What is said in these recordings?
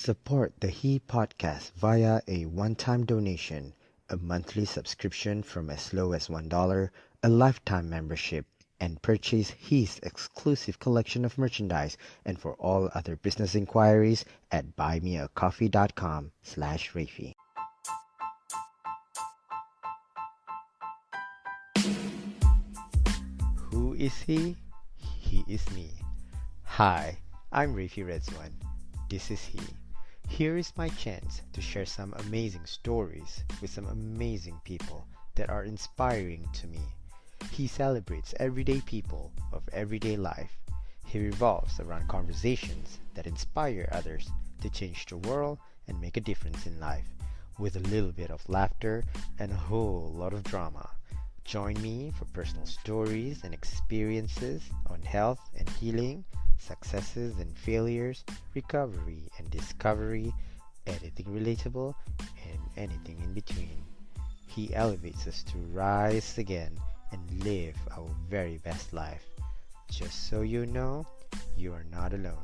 Support the He podcast via a one-time donation, a monthly subscription from as low as $1, a lifetime membership, and purchase He's exclusive collection of merchandise. And for all other business inquiries at buymeacoffee.com/Rafi. Who is he? He is me. Hi, I'm Rafi Redzwan. This is he. Here is my chance to share some amazing stories with some amazing people that are inspiring to me. He celebrates everyday people of everyday life. He revolves around conversations that inspire others to change the world and make a difference in life, with a little bit of laughter and a whole lot of drama. Join me for personal stories and experiences on health and healing, successes and failures, recovery and discovery, anything relatable, and anything in between. He elevates us to rise again and live our very best life. Just so you know, you are not alone.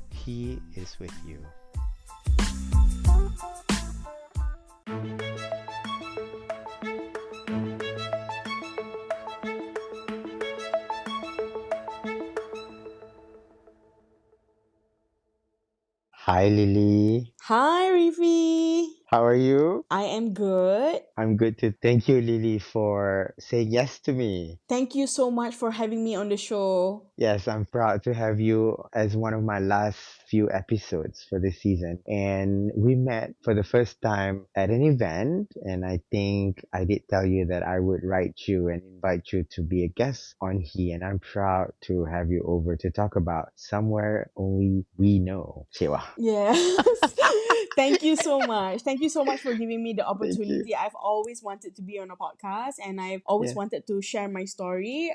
He is with you. Hi Lily, Hi, Rivi. how are you? I am good. I'm good too. Thank you, Lily, for saying yes to me. Thank you so much for having me on the show. Yes, I'm proud to have you as one of my last few episodes for this season. And we met for the first time at an event. And I think I did tell you that I would write you and invite you to be a guest on He. And I'm proud to have you over to talk about somewhere only we know. Cewa. Yes. Thank you so much. Thank you so much for giving me the Thank you. opportunity. I've always wanted to be on a podcast and I've always Yeah. wanted to share my story.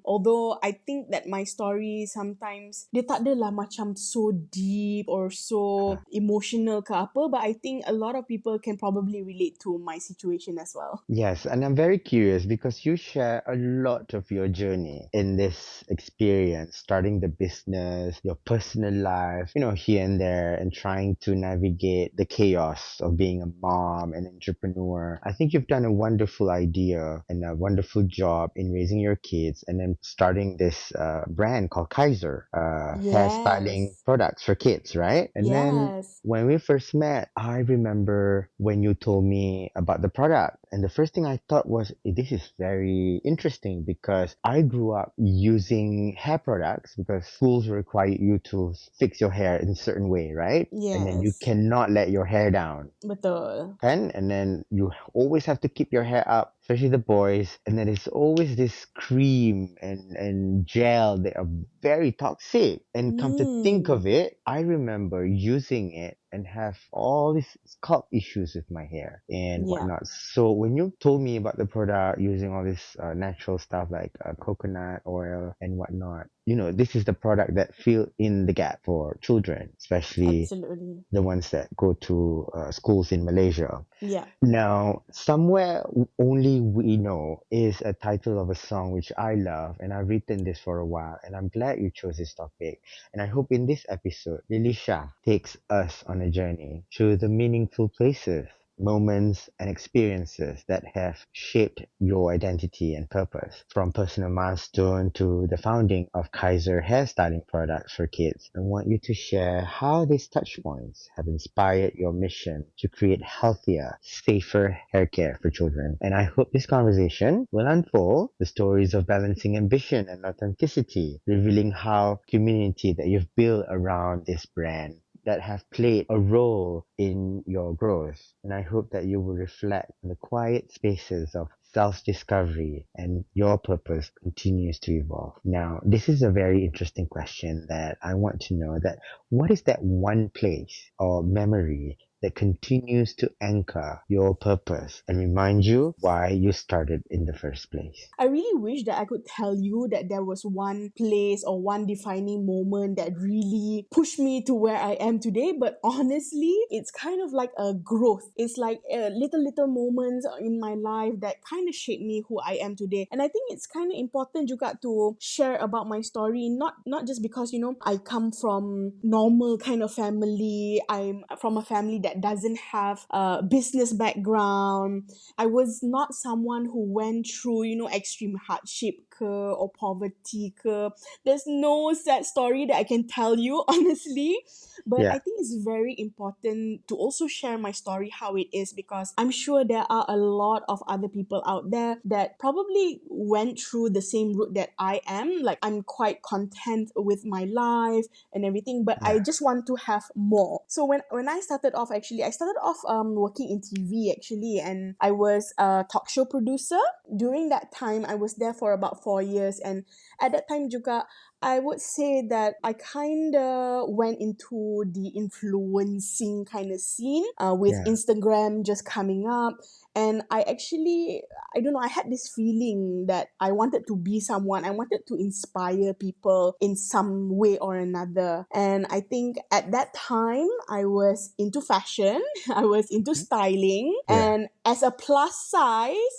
Although I think that my story sometimes dia tak adalah macam so deep or so emotional ke apa, but I think a lot of people can probably relate to my situation as well. Yes, and I'm very curious because you share a lot of your journey in this experience, starting the business, your personal life, here and there, and trying to navigate the chaos of being a mom and entrepreneur. I think you've done a wonderful idea and a wonderful job in raising your kids and then starting this brand called Kyzer Hair Styling Yes. Products for kids, right? And then Yes. when we first met, I remember when you told me about the product, and the first thing I thought was, this is very interesting because I grew up using hair products because schools require you to fix your hair in a certain way, right? And then you Yes. cannot let your hair down. Betul. And then you always have to keep your hair up, especially the boys. And then there's always this cream and gel that are very toxic. And come to think Mm. of it, I remember using it and have all these scalp issues with my hair and Yeah. whatnot. So when you told me about the product using all this natural stuff like coconut oil and whatnot, this is the product that fill in the gap for children, especially Absolutely. the ones that go to schools in Malaysia. Yeah. Now, Somewhere Only We Know is a title of a song which I love, and I've written this for a while, and I'm glad you chose this topic. And I hope in this episode, Lily Shah takes us on a journey through the meaningful places, moments, and experiences that have shaped your identity and purpose. From personal milestone to the founding of Kyzer Hair Styling Products for Kids, I want you to share how these touch points have inspired your mission to create healthier, safer hair care for children. And I hope this conversation will unfold the stories of balancing ambition and authenticity, revealing how community that you've built around this brand that have played a role in your growth. And I hope that you will reflect on the quiet spaces of self-discovery and your purpose continues to evolve. Now, this is a very interesting question that I want to know that what is that one place or memory that continues to anchor your purpose and remind you why you started in the first place? I really wish that I could tell you that there was one place or one defining moment that really pushed me to where I am today. But honestly, it's kind of like a growth. It's like little moments in my life that kind of shaped me who I am today. And I think it's kind of important juga to share about my story, not just because I come from normal kind of family. I'm from a family that doesn't have a business background. I was not someone who went through, extreme hardship ke, or poverty ke. There's no sad story that I can tell you, honestly. But Yeah, I think it's very important to also share my story how it is, because I'm sure there are a lot of other people out there that probably went through the same route that I am. Like, I'm quite content with my life and everything, but I yeah, just want to have more. So when I started off, actually, I started off working in TV, actually, and I was a talk show producer. During that time, I was there for about 4 years, and at that time juga, I would say that I kind of went into the influencing kind of scene, with yeah. Instagram just coming up. And I don't know, I had this feeling that I wanted to be someone. I wanted to inspire people in some way or another. And I think at that time, I was into fashion, I was into styling. Yeah, And as a plus size,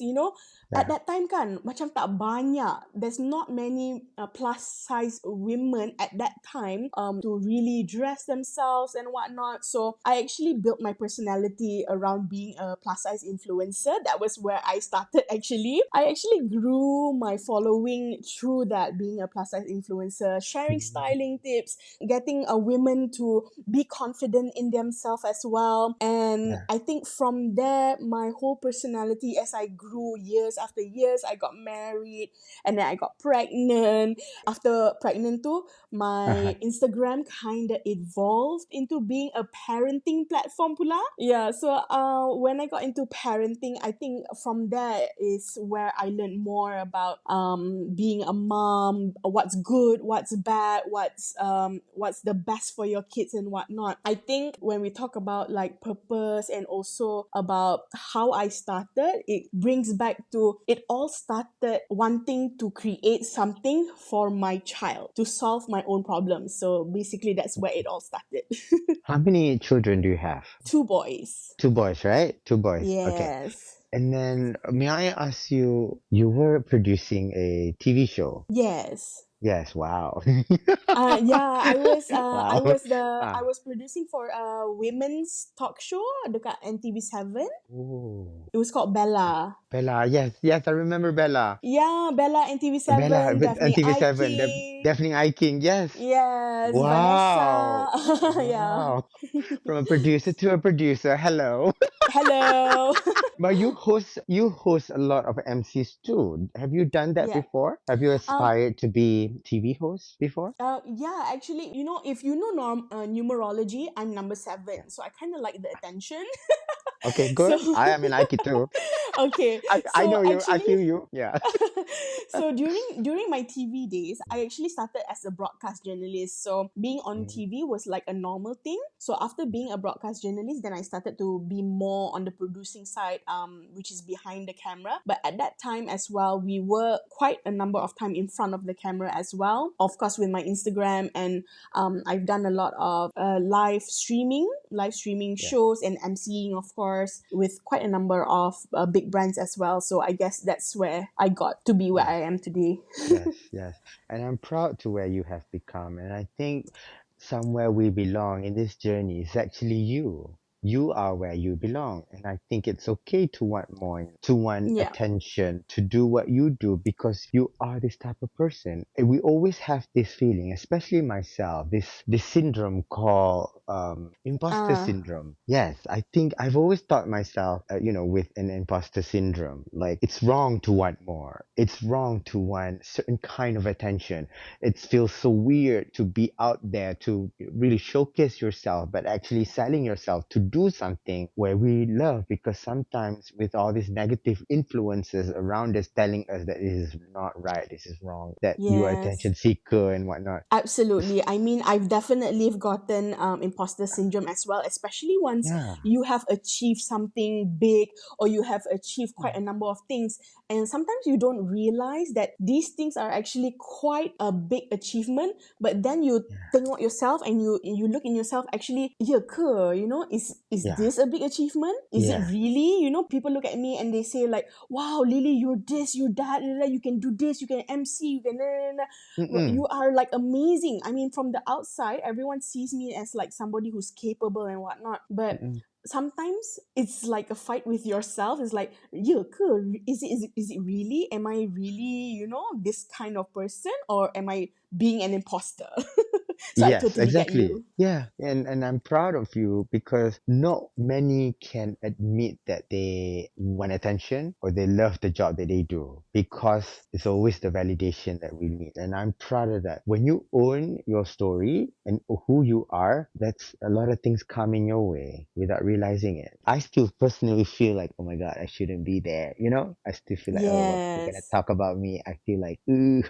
at yeah, that time kan, macam tak banyak. There's not many plus size women at that time to really dress themselves and whatnot. So I actually built my personality around being a plus size influencer. That was where I started, actually. I actually grew my following through that, being a plus size influencer, sharing mm, styling tips, getting a women to be confident in themselves as well. And yeah. I think from there, my whole personality, as I grew years after years, I got married and then I got pregnant. After pregnant too, Uh-huh. my Instagram kind of evolved into being a parenting platform pula. Yeah, so when I got into parenting, I think from there is where I learned more about being a mom, what's good, what's bad, what's the best for your kids and whatnot. I think when we talk about like purpose and also about how I started, it brings back to it all started wanting to create something for my child to solve my own problems. So basically, that's where it all started. How many children do you have? Two boys. Two boys, right? Two boys. Okay. Yes. And then may I ask you, you were producing a TV show? Yes. Yes, wow. Yeah, I Wow. was I Ah. was producing for a women's talk show dekat NTV7. Oh. It was called Bella. Bella, yes, yes, I remember Bella. Yeah, Bella Bella NTV7, with on Daphne TV7, Ike. definitely I King, yes. Yes, Wow. Vanessa. Yeah. Wow. From a producer to a producer. Hello. Hello. But you host a lot of MCs too. Have you done that Yeah. before? Have you Um. aspired to be TV host before? Yeah. Actually, if you know numerology, I'm number Yeah. seven, so I kind of like the attention. Okay, So, good. I am in Nike too. okay. I So know you. I actually, feel you. Yeah. so during my TV days, I actually started as a broadcast journalist. So being on Mm, TV was like a normal thing. So after being a broadcast journalist, then I started to be more on the producing side, which is behind the camera. But at that time as well, we were quite a number of time in front of the camera as well. Of course, with my Instagram, and I've done a lot of live streaming yeah. shows and MCing, of course, with quite a number of big brands as well. So I guess that's where I got to be where Yes. I am today. Yes. Yes. And I'm proud to where you have become. And I think somewhere we belong in this journey is actually you. You are where you belong. And I think it's okay to want more, to want Yeah. attention, to do what you do because you are this type of person. And we always have this feeling, especially myself, this syndrome called imposter Uh, syndrome. Yes, I think I've always thought myself, with an imposter syndrome, like it's wrong to want more. It's wrong to want certain kind of attention. It feels so weird to be out there to really showcase yourself, but actually selling yourself to do something where we love, because sometimes with all these negative influences around us telling us that this is not right, this is wrong, that you are Yes. attention seeker and whatnot. Absolutely. I mean, I've definitely gotten imposter syndrome as well, especially once Yeah. you have achieved something big or you have achieved quite Yeah. a number of things. And sometimes you don't realize that these things are actually quite a big achievement. But then you tengok yourself and you look in yourself, actually, yeah, ke, is Yeah. this a big achievement? Is it Yeah. really? People look at me and they say, like, wow, Lily, you're this, you're that, you can do this, you can MC, you can, well, Mm-mm. you are like amazing. I mean, from the outside, everyone sees me as like somebody who's capable and whatnot. But Mm-mm. sometimes it's like a fight with yourself. It's like, yeah, ke? Is it really? Am I really, this kind of person? Or am I being an imposter? So I Yes, totally get exactly. you. Yeah, and I'm proud of you, because not many can admit that they want attention or they love the job that they do, because it's always the validation that we need. And I'm proud of that. When you own your story and who you are, that's a lot of things coming your way without realizing it. I still personally feel like, oh my God, I shouldn't be there. I still feel like, oh, what they're gonna Yes. talk about me. I feel like, ooh.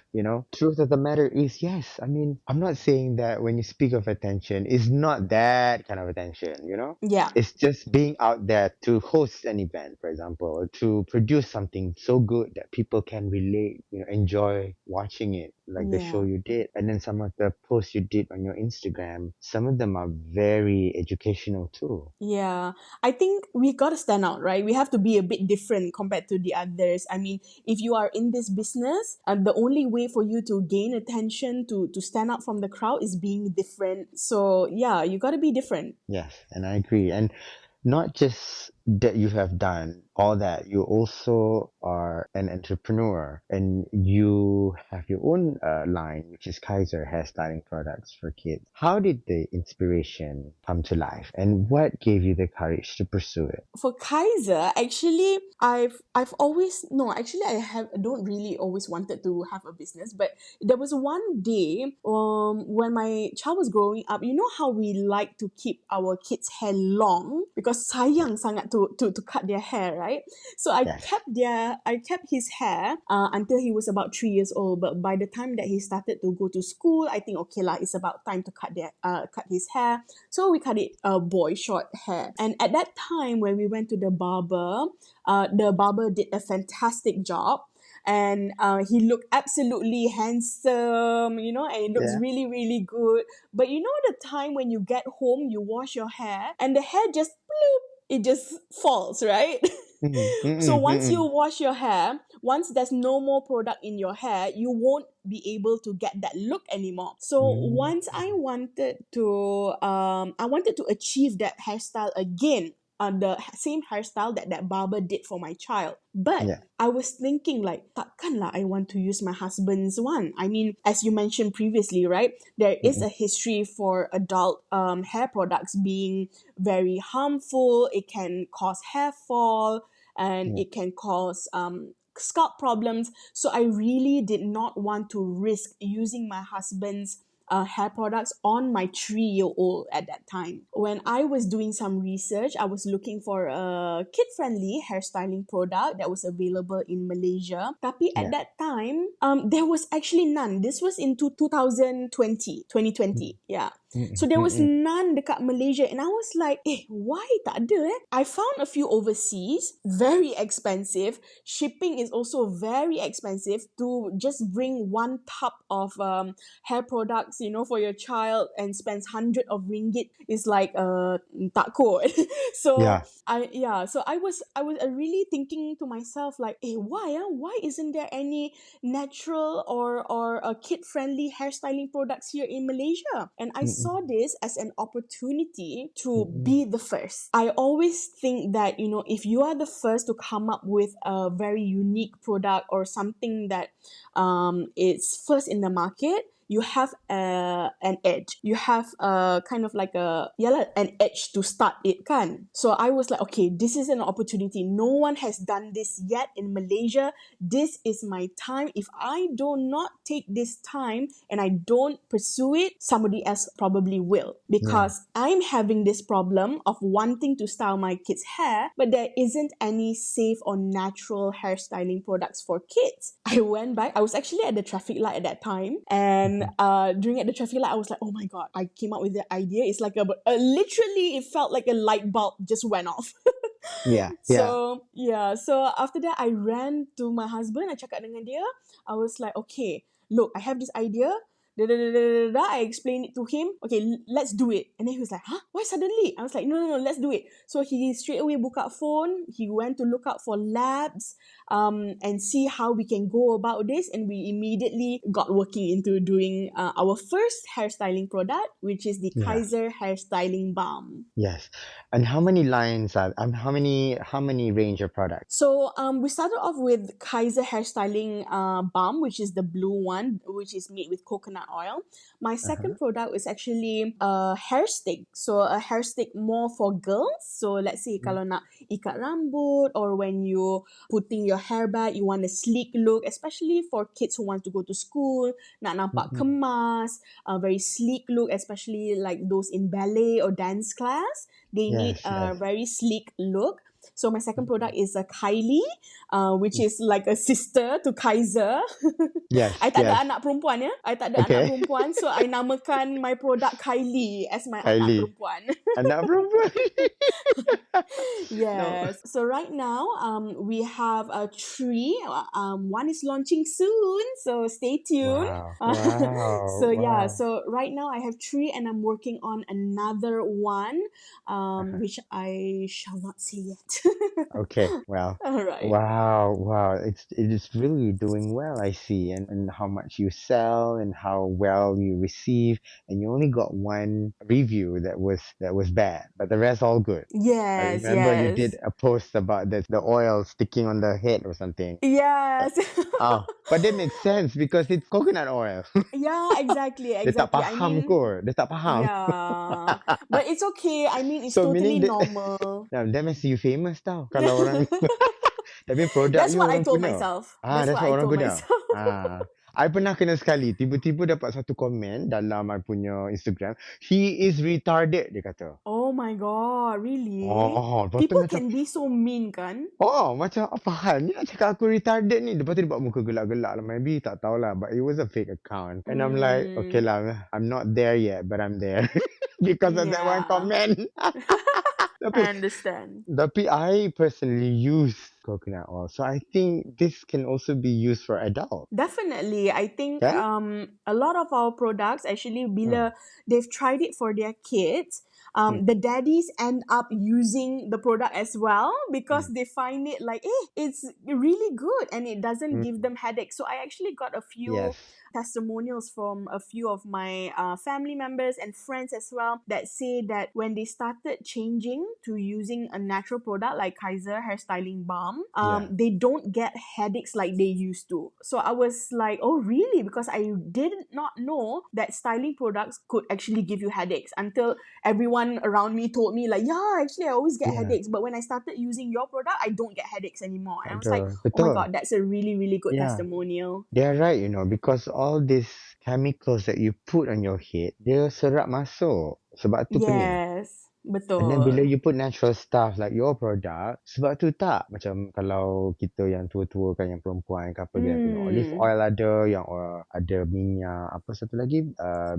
Truth of the matter is, yes. I mean, I'm not saying that when you speak of attention, it's not that kind of attention. Yeah. It's just being out there to host an event, for example, or to produce something so good that people can relate, enjoy watching it, like the show Yeah. you did. And then some of the posts you did on your Instagram, some of them are very educational too. Yeah, I think we got to stand out, right? We have to be a bit different compared to the others. I mean, if you are in this business, the only way for you to gain attention, to stand out from the crowd, is being different. So, yeah, you got to be different. Yes, and I agree. And not just that you have done all that, you also are an entrepreneur and you have your own line, which is Kyzer Hair Styling Products for Kids. How did the inspiration come to life and what gave you the courage to pursue it? For Kaiser, actually, I've always no, actually, I don't really always wanted to have a business, but there was one day when my child was growing up. You know how we like to keep our kids' hair long because sayang sangat to cut their hair, right? So Yes. I kept his hair until he was about 3 years old. But by the time that he started to go to school, I think okay lah, it's about time to cut his hair. So we cut it boy short hair. And at that time when we went to the barber did a fantastic job. And he looked absolutely handsome, and it looks Yeah. really, really good. But the time when you get home, you wash your hair, and the hair just bloop, it just falls, right? Mm-mm, So mm-mm, once you mm-mm, wash your hair, once there's no more product in your hair, you won't be able to get that look anymore. So mm-mm. once I wanted to achieve that hairstyle again, the same hairstyle that barber did for my child. But Yeah. I was thinking like, takkan lah I want to use my husband's one. I mean, as you mentioned previously, right? There is Mm-mm, a history for adult hair products being very harmful. It can cause hair fall and yeah. it can cause scalp problems. So I really did not want to risk using my husband's hair products on my 3-year-old at that time. When I was doing some research, I was looking for a kid-friendly hairstyling product that was available in Malaysia. Tapi at Yeah. that time, there was actually none. This was in 2020. Yeah. So Mm-mm, there was mm-mm. none dekat Malaysia, and I was like, why tak ada eh? I found a few overseas, very expensive. Shipping is also very expensive to just bring one tub of hair products, for your child and spends hundred of ringgit is like tak kot. So Yeah. I was really thinking to myself like, why isn't there any natural or kid friendly hairstyling products here in Malaysia? And I saw Mm-mm, this as an opportunity to mm-mm. be the first. I always think that if you are the first to come up with a very unique product or something that it's first in the market, you have an edge. You have a kind of like an edge to start it kan. So I was like, okay, this is an opportunity. No one has done this yet in Malaysia. This is my time. If I do not take this time and I don't pursue it, somebody else probably will. Yeah. Because I'm having this problem of wanting to style my kids' hair, but there isn't any safe or natural hairstyling products for kids. I went back. I was actually at the traffic light at that time, and Mhm. during at the traffic light, I was like, "Oh my god!" I came up with the idea. It's like literally, it felt like a light bulb just went off. Yeah. Yeah. So yeah, so after that I ran to my husband. I cakap dengan dia. I was like, okay, look, I have this idea. Da, da, da, da, da, da. I explained it to him. Okay, let's do it. And then he was like, huh? Why suddenly? I was like, no, no, no, let's do it. So he straight away booked out phone. He went to look out for labs and see how we can go about this. And we immediately got working into doing our first hairstyling product, which is the Yeah. Kyzer Hair Styling Balm. Yes. And how many lines are how many range of products? So we started off with Kyzer hairstyling balm, which is the blue one, which is made with coconut oil. My second Uh-huh. product is actually a hair stick. So a hair stick more for girls. So let's say Mm. kalau nak ikat rambut, or when you putting your hair back, you want a sleek look, especially for kids who want to go to school, nak nampak Mm-mm. kemas, a very sleek look, especially like those in ballet or dance class. They need Yes, a yes. very sleek look. So my second Mm-mm. product is a Kylie, which Mm. is like a sister to Kyzer. I Yes, tak ada yes. anak perempuan ya. I tak ada anak Okay. perempuan, so I namakan my product Kylie as my anak Kylie. perempuan. Anak perempuan. No. Yes. So right now, we have a tree. One is launching soon, so stay tuned. Wow. Wow. So yeah. Wow. So right now I have three, and I'm working on another one, Uh-huh. which I shall not say yet. Okay. Well. All right. Wow. Wow. It is really doing well, I see, and how much you sell and how well you receive, and you only got one review that was bad, but the rest all good. I Yes. remember you did Yes. a post about the oil sticking on the head or something. But Yes. but that makes sense because it's coconut oil. Yeah. Exactly. Dia tak Exactly. I faham mean, kot. Dia tak faham. yeah. But it's okay. I mean, it's So totally meaning that normal. that makes you famous tau. Kalau orang tapi produk That's you what I orang told guna. myself. That's That's what what I orang told guna. myself. I pernah kena sekali. Tiba-tiba dapat satu komen dalam I punya Instagram. He is retarded, dia kata. Oh my god, really? Lepas tu People macam, can be so mean, kan? macam apa hal ni nak cakap aku retarded ni. Lepas tu dia buat muka gelak-gelak lah. Maybe tak tahulah. But it was a fake account. And I'm like, okay Mm, lah. I'm not there yet, but I'm there. Because of that one yeah, comment. Tapi I understand. Tapi I personally use coconut oil, so I think this can also be used for adults, Definitely, I think kan? a lot of our products actually, Hmm. bila they've tried it for their kids, Hmm. the daddies end up using the product as well because Hmm. they find it like, it's really good and it doesn't give Hmm. them headaches. So I actually got a few Yes. testimonials from a few of my family members and friends as well that say that when they started changing to using a natural product like Kyzer Hair Styling Balm, Yeah. they don't get headaches like they used to. So I was like, oh really? Because I did not know that styling products could actually give you headaches until everyone around me told me like, yeah, actually I always get Yeah. headaches, but when I started using your product, I don't get headaches anymore. And I was like, Ada. oh my Betul. god, that's a really, really good Yeah. testimonial. They're right, because all these chemicals that you put on your head, dia serap masuk. Sebab tu pening. Yes, And then bila betul. you put natural stuff like your product, sebab tu tak. Macam kalau kita yang tua-tua kan, yang perempuan ke apa, dia punya olive Hmm. oil ada, yang ada minyak, apa satu lagi,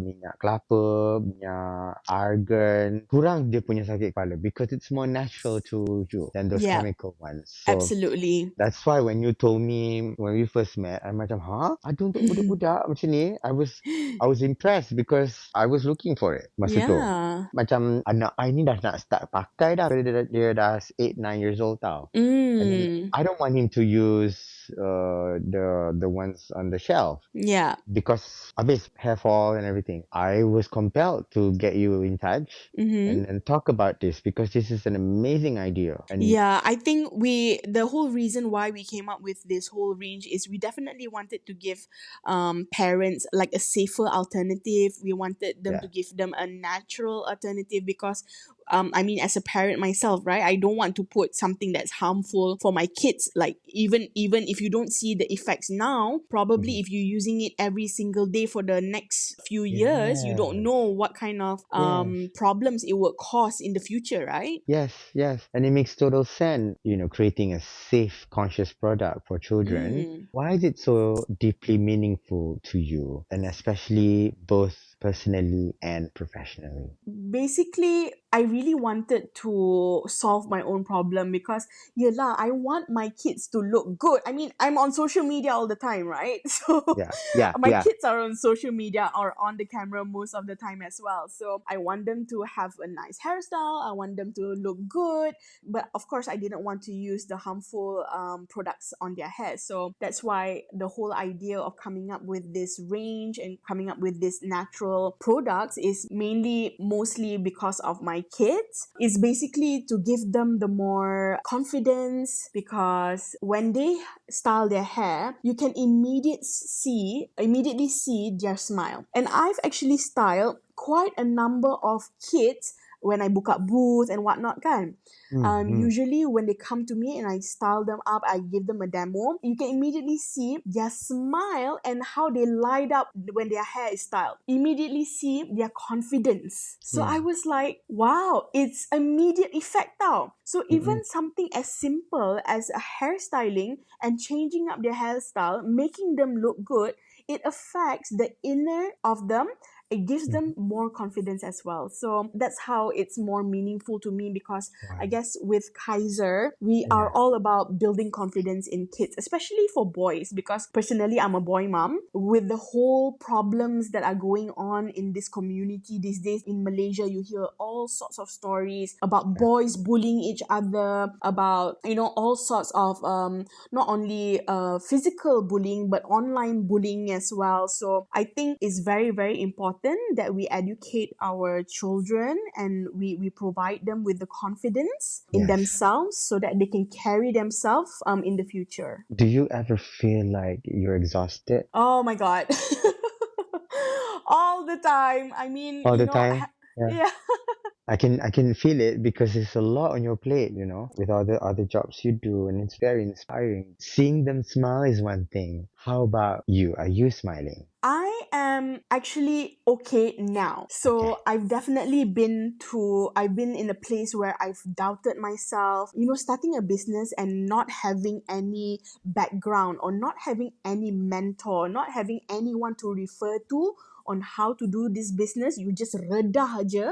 minyak kelapa, minyak argan. Kurang dia punya sakit kepala because it's more natural to you than those Yeah, chemical ones. So absolutely. that's why when you told me when we first met, I macam, ada untuk budak-budak macam ni. I was impressed because I was looking for it masa tu. Yeah. Macam anak I ni dah nak start pakai dah. Dia dah 8, 9 years old tau. And then Mm. I don't want him to use the ones on the shelf. Yeah. Because habis hair fall and everything, I was compelled to get you in touch Mm-hmm. and talk about this because this is an amazing idea. And Yeah, I think the whole reason why we came up with this whole range is we definitely wanted to give parents like a safer alternative. We wanted them to yeah, give them a natural alternative because I mean, as a parent myself, right, I don't want to put something that's harmful for my kids. Like even if you don't see the effects now, probably mhm. if you're using it every single day for the next few years, you don't Yes, know what kind of yes. problems it will cause in the future, right? Yes, yes. And it makes total sense, creating a safe, conscious product for children. Mm. Why is it so deeply meaningful to you? And especially both personally and professionally? Basically, I really wanted to solve my own problem because yeah, I want my kids to look good. I mean, I'm on social media all the time, right? So Yeah, yeah, my yeah. kids are on social media or on the camera most of the time as well. So I want them to have a nice hairstyle. I want them to look good. But of course, I didn't want to use the harmful products on their hair. So that's why the whole idea of coming up with this range and coming up with this natural products is mainly mostly because of my kids. It's basically to give them the more confidence because when they style their hair, you can immediately see their smile. And I've actually styled quite a number of kids when I book up booth and whatnot kan. Mm-hmm. Usually when they come to me and I style them up, I give them a demo. You can immediately see their smile and how they light up when their hair is styled. Immediately see their confidence. So I Yeah, was like, wow, it's immediate effect now. So mm-mm. even something as simple as a hairstyling and changing up their hairstyle, making them look good, it affects the inner of them. It gives Mhm. them more confidence as well. So that's how it's more meaningful to me because I Wow. guess with Kyzer, we are Yeah. all about building confidence in kids, especially for boys, because personally, I'm a boy mom. With the whole problems that are going on in this community these days in Malaysia, you hear all sorts of stories about Yeah. boys bullying each other, about, all sorts of, not only physical bullying, but online bullying as well. So I think it's very, very important that we educate our children and we provide them with the confidence in Yes. themselves so that they can carry themselves in the future. Do you ever feel like you're exhausted Oh my God. All the time. I mean, all the time? Yeah. yeah. I can feel it because it's a lot on your plate, with all the other jobs you do, and it's very inspiring. Seeing them smile is one thing. How about you? Are you smiling? I am actually okay now. Okay. So I've been in a place where I've doubted myself, starting a business and not having any background or not having any mentor, not having anyone to refer to on how to do this business. You just redah aja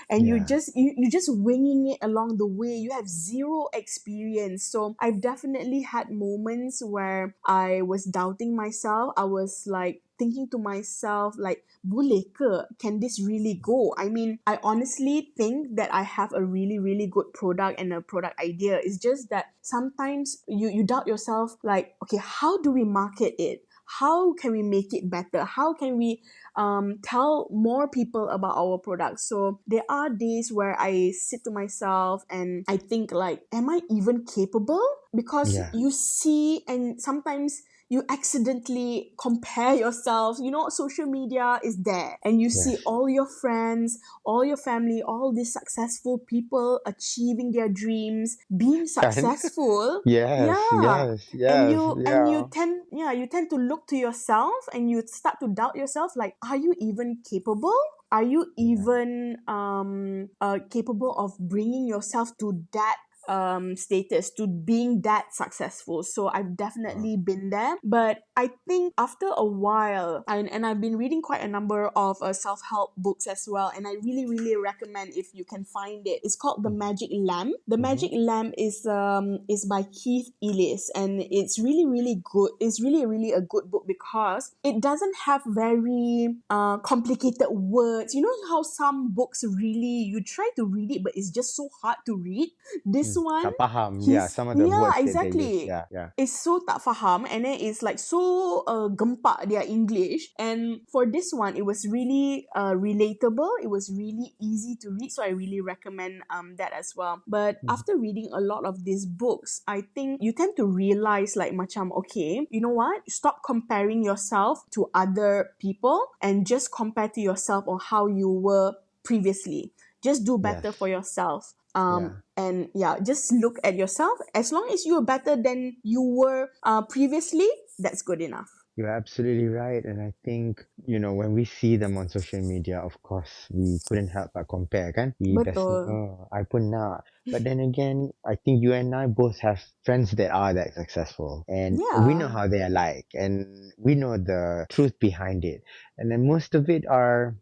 and Yeah. you just winging it along the way. You have zero experience. So I've definitely had moments where I was doubting myself. I was like thinking to myself like, boleh ke, can this really go? I mean, I honestly think that I have a really, really good product and a product idea. It's just that sometimes you doubt yourself, like, okay, how do we market it? How can we make it better? How can we tell more people about our products? So there are days where I sit to myself and I think like, am I even capable? Because Yeah. you see, and sometimes you accidentally compare yourself. Social media is there and you see Yes. all your friends, all your family, all these successful people achieving their dreams, being Can? successful. Yes. Yeah. Yes. And Yes. you Yeah. tend, you tend to look to yourself and you start to doubt yourself, like, are you even capable? Are you Yeah. even capable of bringing yourself to that status, to being that successful? So I've Wow. definitely been there, but I think after a while, and I've been reading quite a number of self-help books as well, and I really, really recommend if you can find it. It's called The Mm-hmm. Magic Lamp. The Mm-hmm. Magic Lamp is by Keith Ellis, and it's really, really good. It's really, really a good book because it doesn't have very complicated words. You know how some books really, you try to read it but it's just so hard to read. This one, tak faham. Yeah, he's some of the yeah, words that they use. exactly. Yeah, yeah. It's so tak faham, and then it's like so gempak their English. And for this one, it was really relatable. It was really easy to read, so I really recommend that as well. But Mhm. after reading a lot of these books, I think you tend to realize like macam okay, you know what? Stop comparing yourself to other people and just compare to yourself on how you were previously. Just do Yes. better for yourself. Yeah. And yeah, just look at yourself. As long as you're better than you were previously, that's good enough. You're absolutely right. And I think, when we see them on social media, of course, we couldn't help but compare, kan? We best, Betul. I pun nak. But then again, I think you and I both have friends that are that successful. And we know Yeah. how they are like. And we know the truth behind it. And then most of it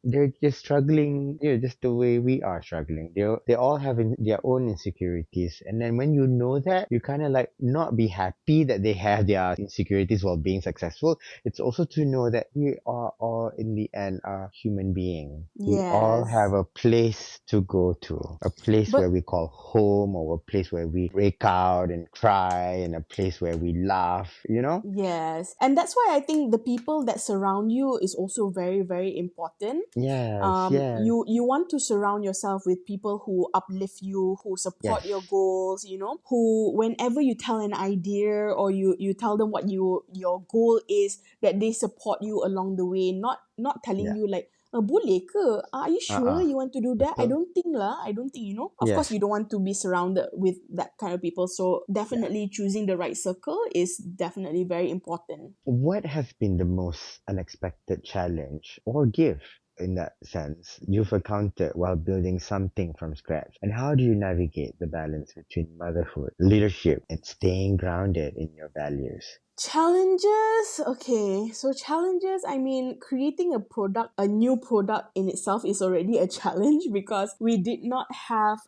they're just struggling, just the way we are struggling. They all have their own insecurities. And then when you know that, you kind of like not be happy that they have their insecurities while being successful. It's also to know that we are all in the end are human beings. We all have Yes. a place to go to, a place where But we call home, or a place where we break out and cry, and a place where we laugh. yes, and that's why I think the people that surround you is also very, very important. Yes, yes, You want to surround yourself with people who uplift you, who support your yes. goals, who whenever you tell an idea or you tell them what your goal is, that they support you along the way, not telling Yeah. you like boleh ke? Are you sure Uh-uh. you want to do that? I Betul. don't think lah. I don't think, Of course, Yes. you don't want to be surrounded with that kind of people. So Yeah. definitely choosing the right circle is definitely very important. What has been the most unexpected challenge or gift in that sense you've encountered while building something from scratch? And how do you navigate the balance between motherhood, leadership, and staying grounded in your values? Challenges. Okay, so challenges, I mean, creating a new product in itself is already a challenge because we did not have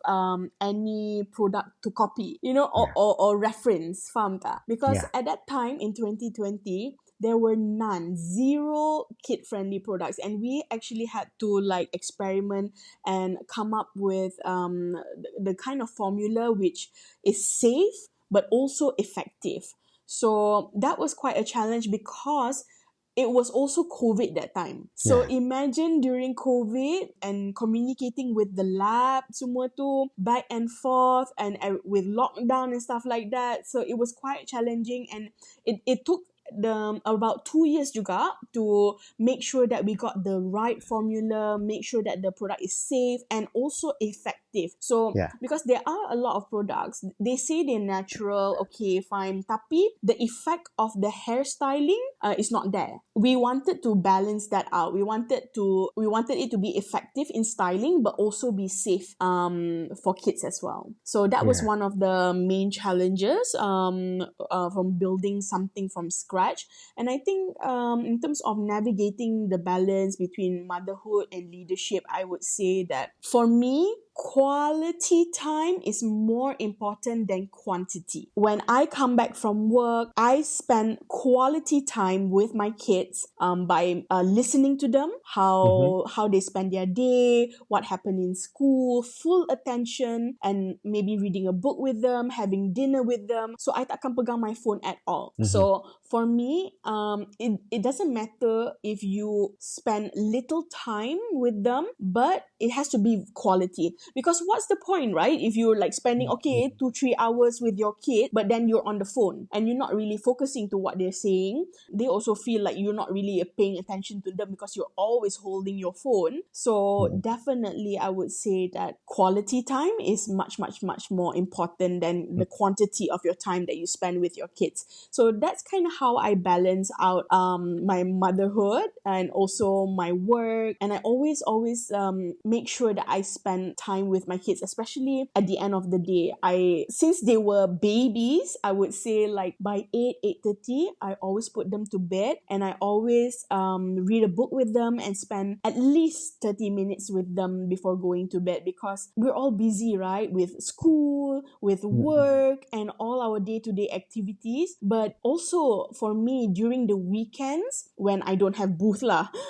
any product to copy, Yeah. or reference, faham tak? Because Yeah. at that time in 2020, there were none, zero kid friendly products, and we actually had to like experiment and come up with the kind of formula which is safe but also effective. So that was quite a challenge because it was also COVID that time. So Yeah. imagine during COVID and communicating with the lab, semua tu back and forth, and with lockdown and stuff like that. So it was quite challenging, and it took about 2 years juga to make sure that we got the right formula, make sure that the product is safe and also effective. So Yeah. because there are a lot of products, they say they're natural, okay, fine, tapi the effect of the hairstyling is not there. We wanted to balance that out. We wanted it to be effective in styling but also be safe for kids as well. So that was Yeah. one of the main challenges from building something from scratch. And I think in terms of navigating the balance between motherhood and leadership, I would say that for me, quality time is more important than quantity. When I come back from work, I spend quality time with my kids by listening to them, Mm-hmm. how they spend their day, what happened in school, full attention, and maybe reading a book with them, having dinner with them. So I takkan pegang my phone at all. Mm-hmm. So for me, it doesn't matter if you spend little time with them, but it has to be quality. Because what's the point, right? If you're like spending, okay, 2-3 hours with your kid, but then you're on the phone and you're not really focusing to what they're saying, they also feel like you're not really paying attention to them because you're always holding your phone. So Mm-hmm. definitely, I would say that quality time is much, much, much more important than the quantity of your time that you spend with your kids. So that's kind of how I balance out my motherhood and also my work. And I always make sure that I spend time with my kids, especially at the end of the day. Since they were babies, I would say like by 8:30, I always put them to bed, and I always read a book with them and spend at least 30 minutes with them before going to bed, because we're all busy, right? With school, with Mm-hmm. work, and all our day-to-day activities. But also for me, during the weekends, when I don't have booth,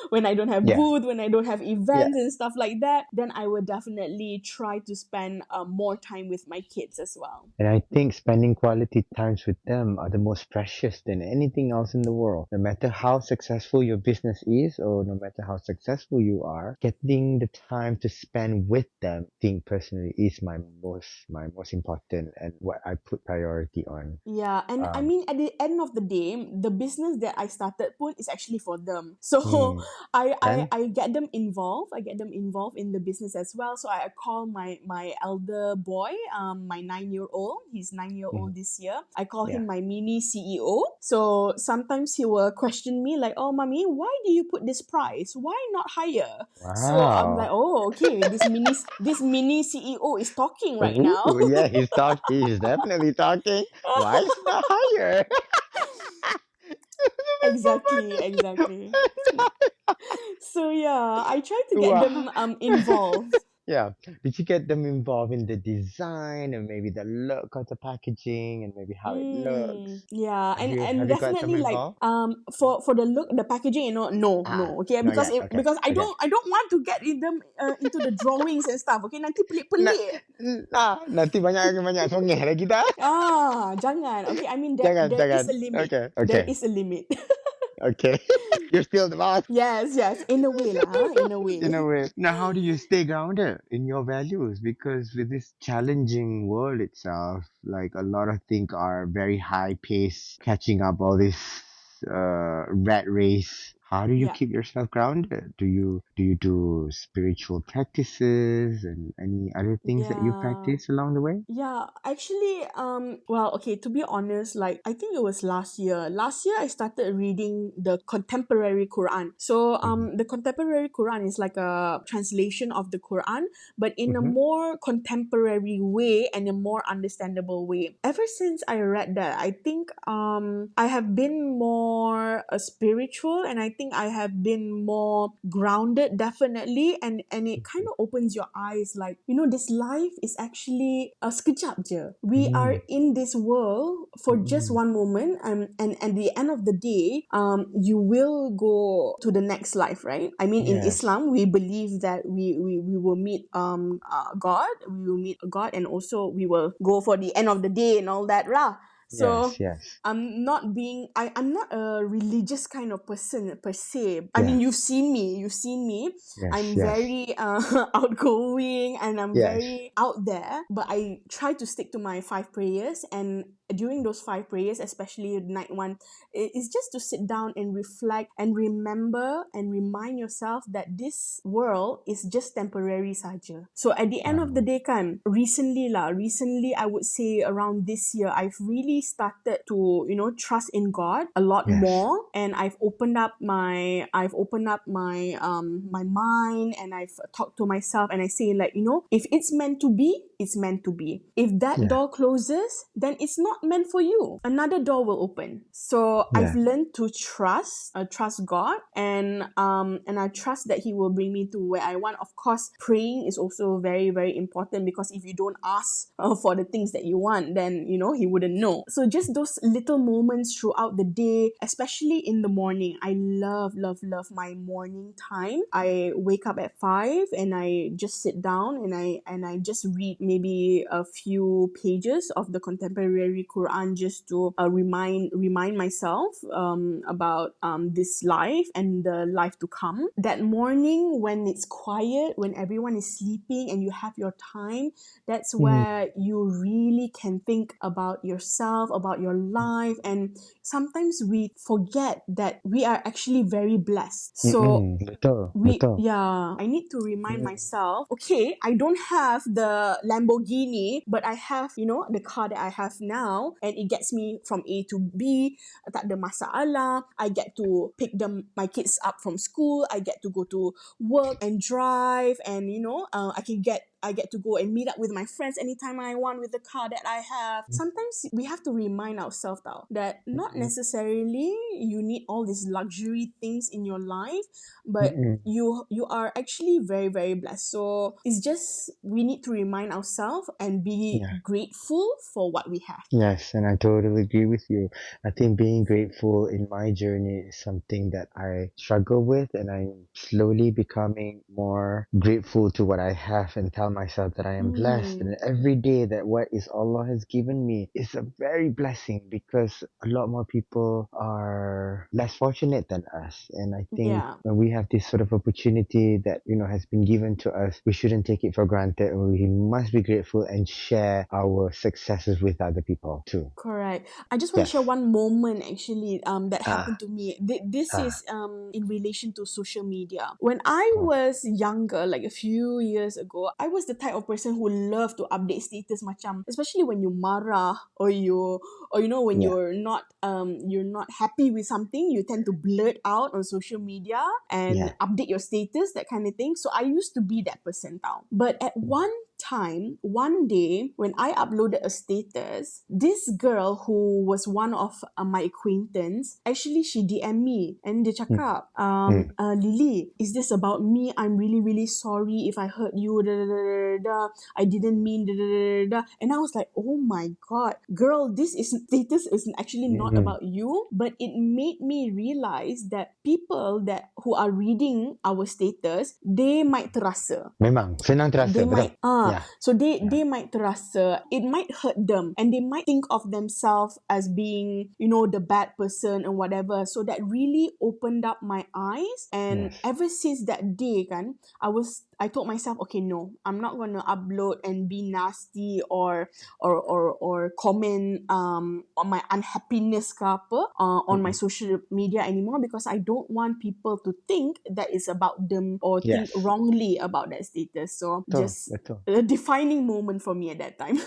when I don't have Yeah. booth, when I don't have Yeah. events and stuff like that, then I will definitely really try to spend more time with my kids as well. And I think spending quality times with them are the most precious than anything else in the world. No matter how successful your business is, or no matter how successful you are, getting the time to spend with them, I think personally is my most important and what I put priority on. Yeah, and I Um, mean, at the end of the day, the business that I started pun is actually for them. So hmm, I get them involved. I get them involved in the business as well. So I call my elder boy, my 9 year old. He's 9 year hmm, old this year. I call yeah. him my mini CEO. So sometimes he will question me like, "Oh, mommy, why do you put this price? Why not higher?" So I'm like, Wow. "Oh, okay. This mini CEO is talking right now." Ooh, yeah, he's talking. He's definitely talking. Why is it not higher? That's so Exactly, exactly. So yeah, I try to funny. get Wow. them involved. Yeah. Did you get them involved in the design and maybe the look of the packaging and maybe how it looks? Yeah, Have and you and have you got them definitely like involved? for the look, the packaging, no, Ah, no, okay, not because yet. Okay. because I Okay. don't want to get them into the drawings and stuff. Okay, nanti Nah, pelik-pelik. nanti banyak songeh lagi kita. Jangan. Okay, I mean Jangan, there is jangan. a limit. Okay. There Okay. is a limit. Okay. You're still the boss. Yes, yes, in a way lah, in a In a way. way. Now, how do you stay grounded in your values? Because with this challenging world itself, like a lot of things are very high pace, catching up all this rat race. How do you Yeah. keep yourself grounded? Do you do spiritual practices and any other things that you Yeah. practice along the way? Yeah, actually, well, okay, to be honest, like, I think it was last year. Last year, I started reading the contemporary Quran. So, Mm-hmm. the contemporary Quran is like a translation of the Quran, but in a Mm-hmm. more contemporary way and a more understandable way. Ever since I read that, I think, I have been more spiritual, and I think I have been more grounded, definitely, and it kind of opens your eyes, like, this life is actually a sekejap je. We are Mm-hmm. in this world for just Mm-hmm. one moment, and at the end of the day, you will go to the next life, right? I mean, in Yes. Islam, we believe that we will meet God, we will meet God, and also we will go for the end of the day and all that lah. Yes. So Yes. I'm not a religious kind of person per se. I mean, Yeah. you've seen me. Yes. I'm Yes. very outgoing, and I'm Yes. very out there, but I try to stick to my five prayers. And during those five prayers, especially the night one, it's just to sit down and reflect and remember and remind yourself that this world is just temporary saja. So at the end of the Wow. day kan, recently I would say around this year, I've really started to, trust in God a lot Yes. more, and I've opened up my mind, and I've talked to myself, and I say, like, if it's meant to be, it's meant to be. If that Yeah. door closes, then it's not meant for you. Another door will open. So I've Yeah. learned to trust God, and I trust that He will bring me to where I want. Of course, praying is also very, very important, because if you don't ask for the things that you want, then He wouldn't know. So just those little moments throughout the day, especially in the morning. I love, love, love my morning time. I wake up at 5, and I just sit down, and I just read maybe a few pages of the contemporary Quran, just to remind myself about this life and the life to come. That morning, when it's quiet, when everyone is sleeping and you have your time, that's Mm, where you really can think about yourself, about your life. And sometimes we forget that we are actually very blessed. So betul, betul. I need to remind Mm, myself, okay, I don't have the Lamborghini, but I have, the car that I have now, and it gets me from A to B. Tak ada masalah. I get to pick my kids up from school. I get to go to work and drive, and I get to go and meet up with my friends anytime I want with the car that I have. Sometimes we have to remind ourselves now that not mm, necessarily you need all these luxury things in your life, but mm. you are actually very, very blessed. So it's just we need to remind ourselves and be Yeah. grateful for what we have. Yes, and I totally agree with you. I think being grateful in my journey is something that I struggle with, and I'm slowly becoming more grateful to what I have and tell myself that I am blessed, Mm. and every day that what is Allah has given me is a very blessing, because a lot more people are less fortunate than us. And I think Yeah. when we have this sort of opportunity that has been given to us, we shouldn't take it for granted. We must be grateful and share our successes with other people too. Correct. I just want to share Yes. one moment actually that happened Ah, to me. This ah, is in relation to social media. When I oh, was younger, like a few years ago, I was the type of person who loved to update status macam, especially when you marah or when yeah. you're not happy with something, you tend to blurt out on social media and Yeah. update your status, that kind of thing. So I used to be that person tau. But at one day, when I uploaded a status, this girl who was one of my acquaintance, actually she DM me and dia Mm, cakap, mm, Lily, is this about me? I'm really, really sorry if I hurt you, da, da, da, da, da. I didn't mean, da, da, da, da, da. And I was like, oh my God, girl, this status is actually not mm. about you, but it made me realize that people that who are reading our status, they might terasa, Memang senang terasa, they betul. might Yeah. so they Yeah. they might terasa, it might hurt them, and they might think of themselves as being the bad person and whatever. So that really opened up my eyes, and Yes. ever since that day kan, I told myself, okay, no, I'm not going to upload and be nasty or comment on my unhappiness ke apa on my Mm-mm. social media anymore, because I don't want people to think that it's about them or think Yes. wrongly about that status. So Betul, just betul. a defining moment for me at that time.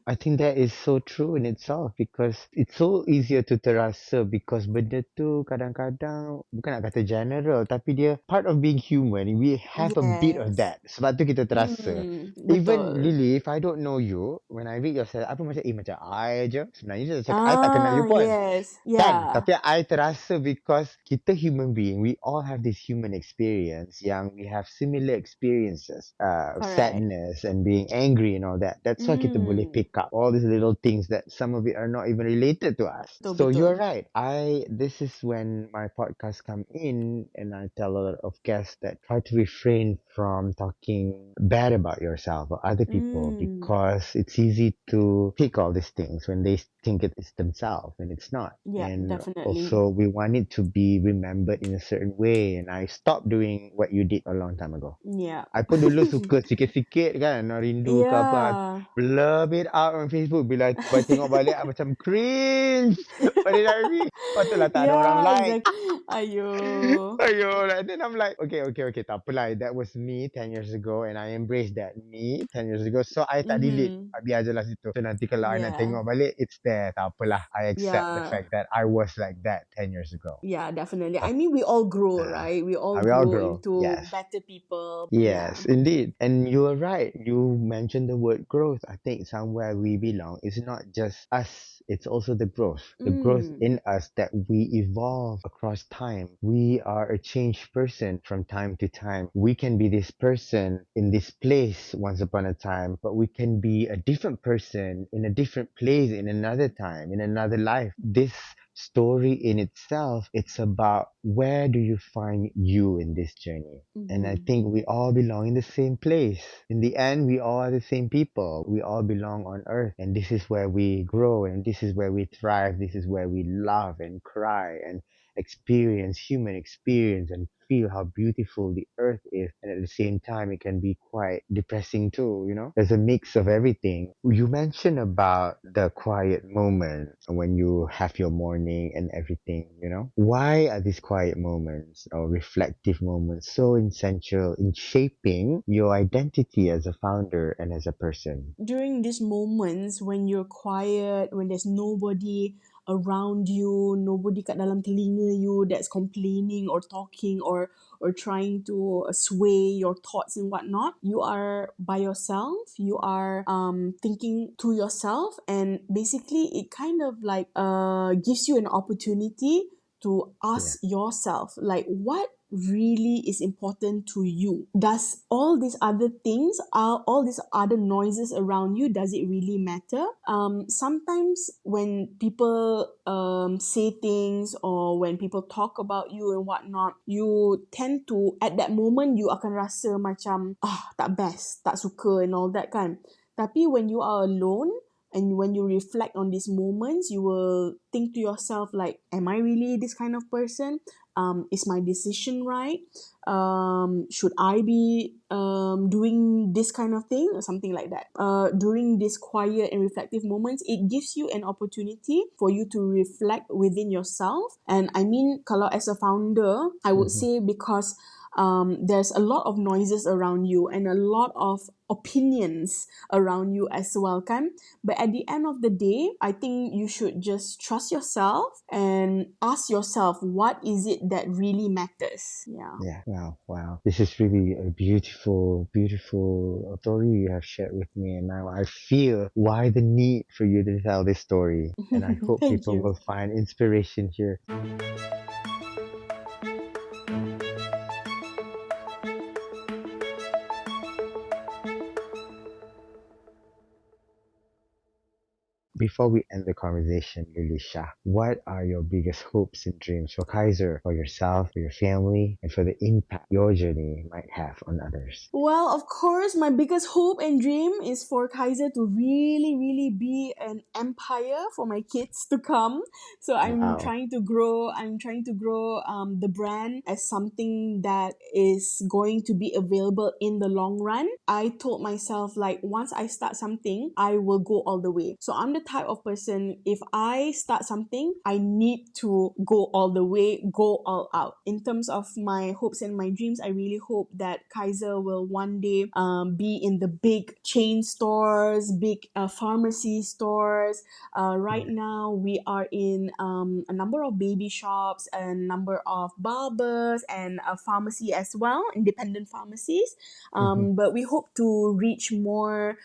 I think that is so true in itself, because it's so easier to terasa, because benda tu kadang-kadang bukan nak kata general, tapi dia part of being human. We have a bit of Yes. that. Sebab tu kita terasa. Even Betul. Lily, if I don't know you, when I read your set, apa macam I je. Sebenarnya saya cakap, I tak kenal you pun. Yes. Kan? Yeah. Tapi I terasa, because kita human being, we all have this human experience yang we have similar experiences, Correct. sadness and being angry and all that. That's why kita boleh Mm. pick up all these little things that some of it are not even related to us. Betul, So you're betul. right. This is when my podcast come in, and I tell a lot of guests that try to refrain from talking bad about yourself or other people, Mm. because it's easy to pick all these things when they think it is themselves, and it's not. Yeah, And definitely. also, we want it to be remembered in a certain way. And I stopped doing what you did a long time ago. Yeah. I pun dulu suka sikit-sikit kan, nak rindu ke apa, Yeah. blur it out on Facebook. Bila tengok balik, I macam cringe. Balik lagi. Patutlah tak ada orang Yeah, like. exactly. Ayo. Ayo, and then I'm like, okay, tak apalah. That was me 10 years ago, and I embraced that me 10 years ago. So, I tak delete. Mm-hmm. Biar je lah situ. So, nanti kalau I nak Yeah. tengok balik, it's there. Tak apalah. I accept the Yeah. fact that I was like that 10 years ago. Yeah, definitely. I But, mean, we all grow, uh, right? We all we all grow grow. into Yes. better people. Yeah. Yes, indeed. And you are right. You mentioned the word growth. I think somewhere we belong is not just us, it's also the growth. The growth Mm. in us, that we evolve across time. We are a changed person from time to time. We can be this person in this place once upon a time, but we can be a different person in a different place in another time, in another life. This story in itself, it's about where do you find you in this journey. And I Mm-hmm. think we all belong in the same place. In the end, we all are the same people. We all belong on earth. And this is where we grow, and this is where we thrive. This is where we love and cry and experience human experience and feel how beautiful the earth is. And at the same time, it can be quite depressing too. There's a mix of everything. You mentioned about the quiet moments when you have your morning and everything. Why are these quiet moments or reflective moments so essential in shaping your identity as a founder and as a person? During these moments when you're quiet, when there's nobody around you, nobody kat dalam telinga you that's complaining or talking or trying to sway your thoughts and whatnot, you are by yourself, you are thinking to yourself, and basically it kind of like gives you an opportunity to Yeah. ask yourself, like, what really is important to you? Does all these other things, all these other noises around you, does it really matter? Sometimes when people say things, or when people talk about you and whatnot, you tend to, at that moment, you akan rasa macam, tak best, tak suka and all that kan. Tapi when you are alone, and when you reflect on these moments, you will think to yourself like, am I really this kind of person? Is my decision right? Should I be doing this kind of thing, or something like that? During these quiet and reflective moments, it gives you an opportunity for you to reflect within yourself. And I mean, kalau as a founder, I would Mm-hmm. say, because there's a lot of noises around you and a lot of opinions around you as well, kan? But at the end of the day, I think you should just trust yourself and ask yourself, what is it that really matters? Yeah. Yeah, wow, wow. This is really a beautiful, beautiful story you have shared with me. And now I feel why the need for you to tell this story. And I hope Thank people you. will find inspiration here. Before we end the conversation, Lilisha, what are your biggest hopes and dreams for Kaiser, for yourself, for your family, and for the impact your journey might have on others? Well, of course, my biggest hope and dream is for Kyzer to really, really be an empire for my kids to come. So Wow. I'm trying to grow the brand as something that is going to be available in the long run. I told myself, like, once I start something, I will go all the way. So I'm the type of person, if I start something, I need to go all the way, go all out. In terms of my hopes and my dreams, I really hope that Kyzer will one day be in the big chain stores, big pharmacy stores. Right Yeah. now, we are in a number of baby shops, a number of barbers, and a pharmacy as well, independent pharmacies. Mm-hmm. But we hope to reach more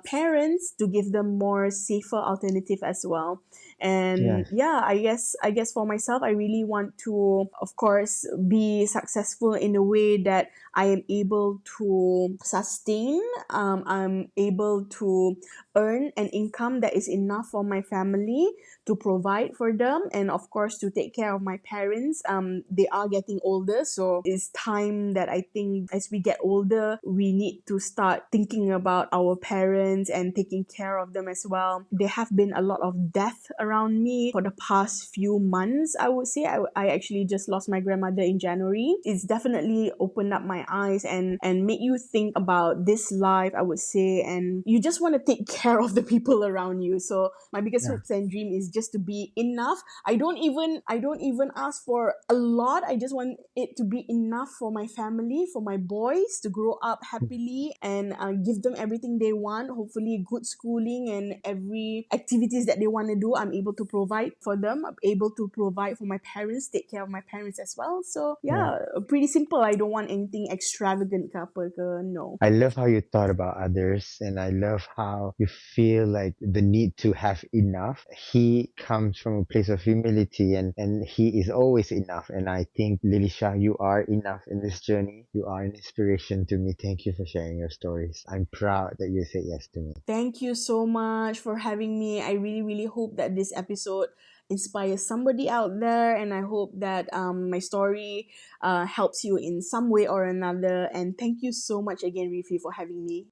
parents to give them more safer alternative as well. And Yes. yeah, I guess for myself, I really want to, of course, be successful in a way that I am able to sustain. I'm able to earn an income that is enough for my family, to provide for them, and of course to take care of my parents. They are getting older, so it's time that I think, as we get older, we need to start thinking about our parents and taking care of them as well. There have been a lot of death around me for the past few months, I would say. I actually just lost my grandmother in January. It's definitely opened up my eyes and made you think about this life, I would say, and you just want to take care of the people around you. So my biggest Yeah. hopes and dream is just to be enough. I don't even ask for a lot. I just want it to be enough for my family, for my boys to grow up happily, and give them everything they want. Hopefully, good schooling and every activities that they want to do, I'm able to provide for them. I'm able to provide for my parents, take care of my parents as well. So Yeah. yeah, pretty simple. I don't want anything extravagant ke apa ke. No. I love how you thought about others, and I love how you feel like the need to have enough. He comes from a place of humility, and he is always enough. And I think, Lilisha, you are enough in this journey. You are an inspiration to me. Thank you for sharing your stories. I'm proud that you said yes to me. Thank you so much for having me. I really, really hope that this episode inspires somebody out there, and I hope that my story helps you in some way or another. And thank you so much again, Rifi, for having me.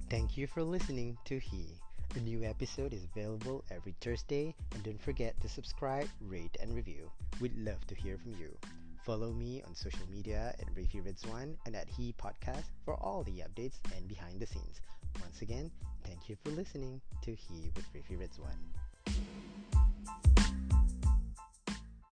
Thank you for listening to He. A new episode is available every Thursday, and don't forget to subscribe, rate, and review. We'd love to hear from you. Follow me on social media at Rafi Ridzwan and at He Podcast for all the updates and behind the scenes. Once again, thank you for listening to He with Rafi Ridzwan.